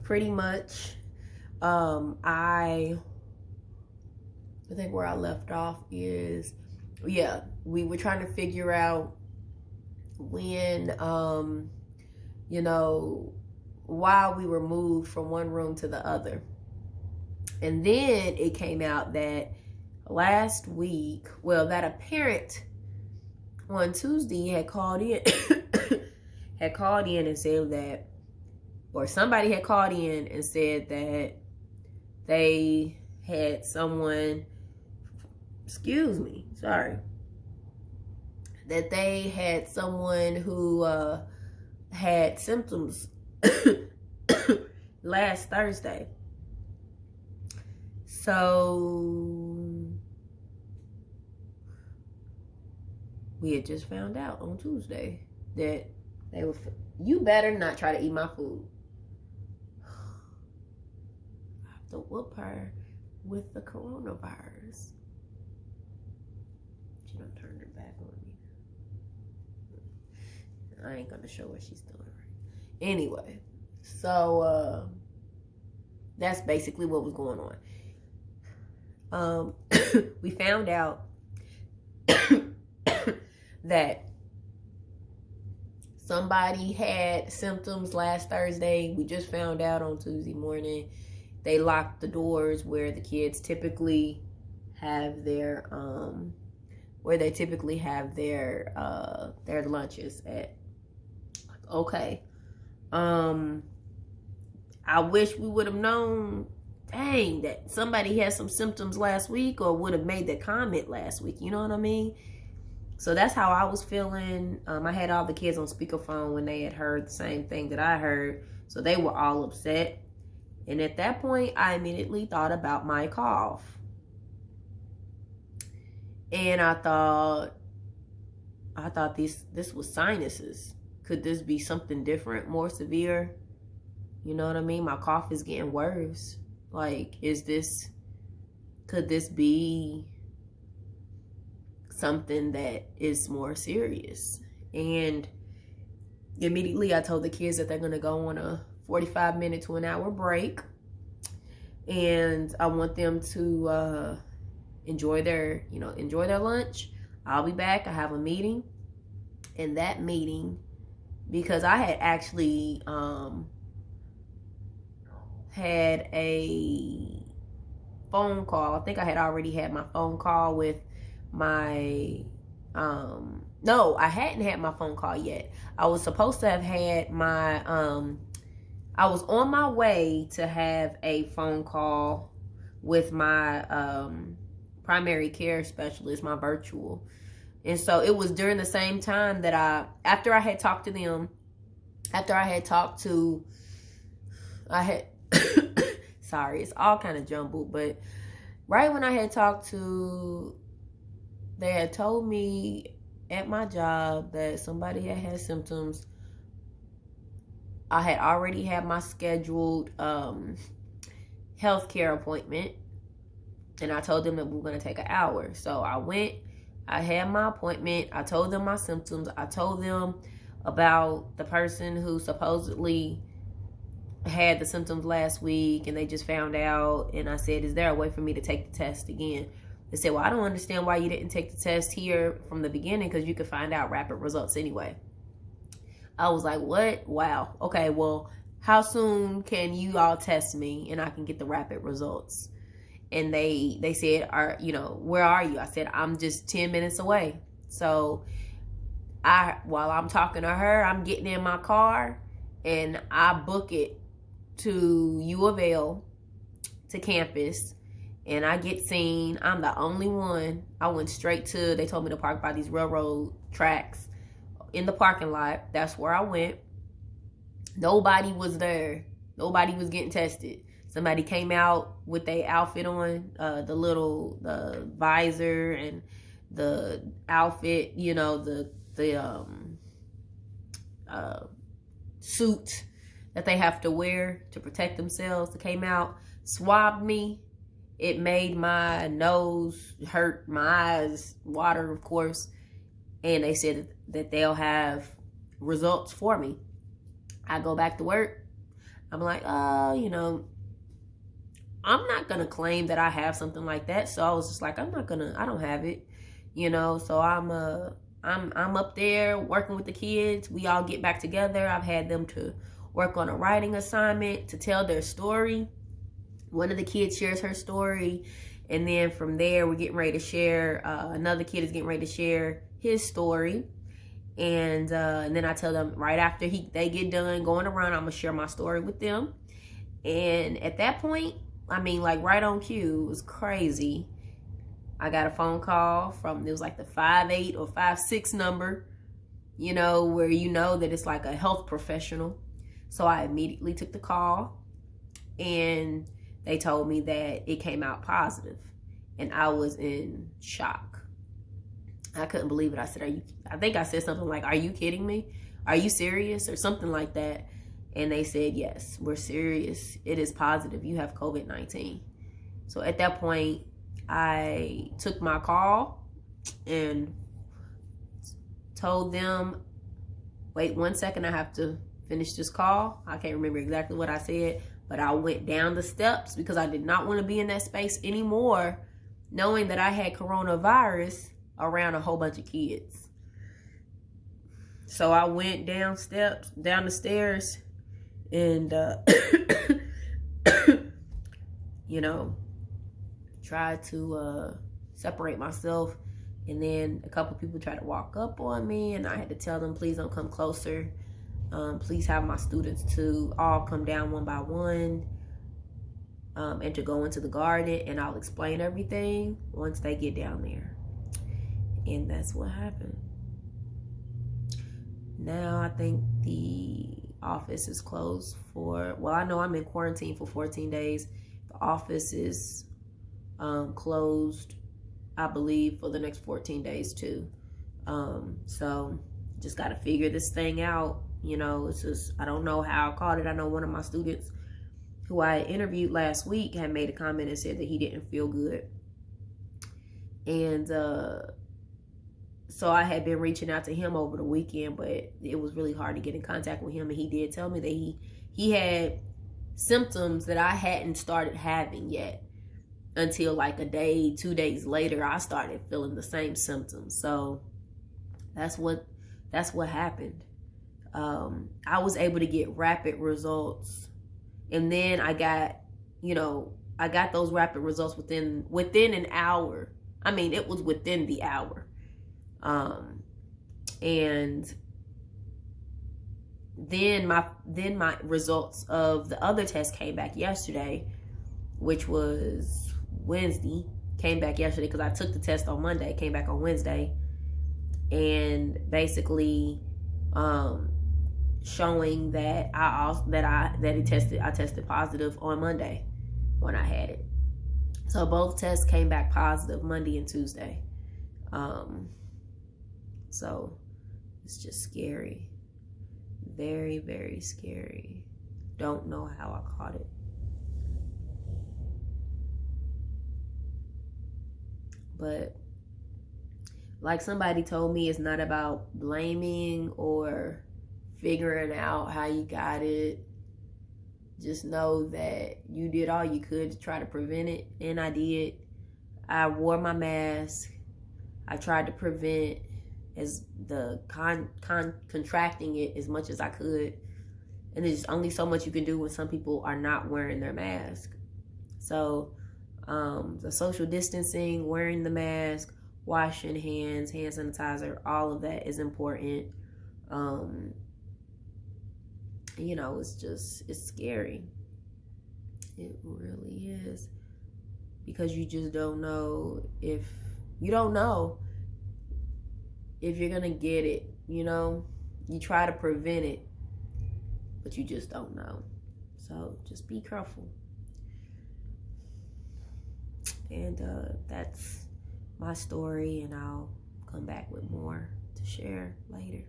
pretty much, I think where I left off is, yeah, we were trying to figure out when, you know, why we were moved from one room to the other. And then it came out that last week, well, that a parent on Tuesday had called in, and said that, or somebody had called in and said that they had someone, that they had someone who had symptoms last Thursday. So we had just found out on Tuesday that they were, you better not try to eat my food. I have to whoop her with the coronavirus. She done turned her back on me. I ain't gonna show what she's doing right. Anyway, so that's basically what was going on. We found out that somebody had symptoms last Thursday. We just found out on Tuesday morning. They locked the doors where the kids typically have their their lunches at. Okay. I wish we would have known, dang, that somebody had some symptoms last week, or would have made that comment last week. You know what I mean? So that's how I was feeling. I had all the kids on speakerphone when they had heard the same thing that I heard. So they were all upset. And at that point, I immediately thought about my cough. And I thought this was sinuses. Could this be something different, more severe? You know what I mean? My cough is getting worse. Like, could this be something that is more serious? And immediately I told the kids that they're going to go on a 45-minute to an hour break. And I want them to enjoy their lunch. I'll be back. I have a meeting. And that meeting, because I had actually had a phone call. I think I had already had my phone call with my no, I hadn't had my phone call yet. I was supposed to have had my I was on my way to have a phone call with my primary care specialist, my virtual. And so it was during the same time that after I had talked to them, sorry, it's all kind of jumbled, but right when I had talked to, they had told me at my job that somebody had symptoms. I had already had my scheduled healthcare appointment, and I told them that we were going to take an hour. So I went, I had my appointment, I told them my symptoms, I told them about the person who supposedly had the symptoms last week, and they just found out. And I said, is there a way for me to take the test again? They said, well, I don't understand why you didn't take the test here from the beginning, because you could find out rapid results anyway. I was like, what? Wow. Okay, well, how soon can you all test me and I can get the rapid results? And they said, where are you? I said, I'm just 10 minutes away. So while I'm talking to her, I'm getting in my car and I book it to U of L, to campus, and I get seen. I'm the only one. I went straight to, they told me to park by these railroad tracks in the parking lot. That's where I went. Nobody was there. Nobody was getting tested. Somebody came out with their outfit on, the visor and the outfit, the suit that they have to wear to protect themselves. They came out, swabbed me. It made my nose hurt, my eyes water, of course. And they said that they'll have results for me. I go back to work. I'm like, oh, I'm not gonna claim that I have something like that. So I was just like, I don't have it, So I'm up there working with the kids. We all get back together. I've had them to work on a writing assignment to tell their story. One of the kids shares her story, and then from there we're getting ready to share. Another kid is getting ready to share his story, and then I tell them right after they get done going around, I'm gonna share my story with them. And at that point, I mean, like right on cue, it was crazy. I got a phone call from, it was like the 5'8" or 5'6" number, where that it's like a health professional. So I immediately took the call, and they told me that it came out positive, and I was in shock. I couldn't believe it. I said, I think I said something like, are you kidding me? Are you serious? Or something like that. And they said, yes, we're serious. It is positive. You have COVID-19. So at that point, I took my call and told them, wait 1 second, I have to finish this call. I can't remember exactly what I said, but I went down the steps because I did not want to be in that space anymore, knowing that I had coronavirus around a whole bunch of kids. So I went down the stairs, and tried to separate myself. And then a couple people tried to walk up on me, and I had to tell them, please don't come closer. Please have my students to all come down one by one, and to go into the garden, and I'll explain everything once they get down there. And that's what happened. Now I think the office is closed I know I'm in quarantine for 14 days. The office is closed, I believe, for the next 14 days too. So just got to figure this thing out. It's just, I don't know how I caught it. I know one of my students who I interviewed last week had made a comment and said that he didn't feel good. And so I had been reaching out to him over the weekend, but it was really hard to get in contact with him. And he did tell me that he had symptoms that I hadn't started having yet, until like a day, 2 days later, I started feeling the same symptoms. So that's what happened. I was able to get rapid results, and then I got those rapid results within an hour. I mean, it was within the hour. And then my results of the other test came back yesterday, which was Wednesday. Came back yesterday because I took the test on Monday, came back on Wednesday, and basically showing that I tested positive on Monday when I had it. So both tests came back positive Monday and Tuesday. So it's just scary. Very, very scary. Don't know how I caught it. But like somebody told me, it's not about blaming or figuring out how you got it. Just know that you did all you could to try to prevent it, and I did. I wore my mask. I tried to prevent as the contracting it as much as I could. And there's only so much you can do when some people are not wearing their mask. So the social distancing, wearing the mask, washing hands, hand sanitizer, all of that is important. It's scary. It really is. Because you just don't know if you're gonna get it. You try to prevent it, but you just don't know. So just be careful. And that's my story, and I'll come back with more to share later.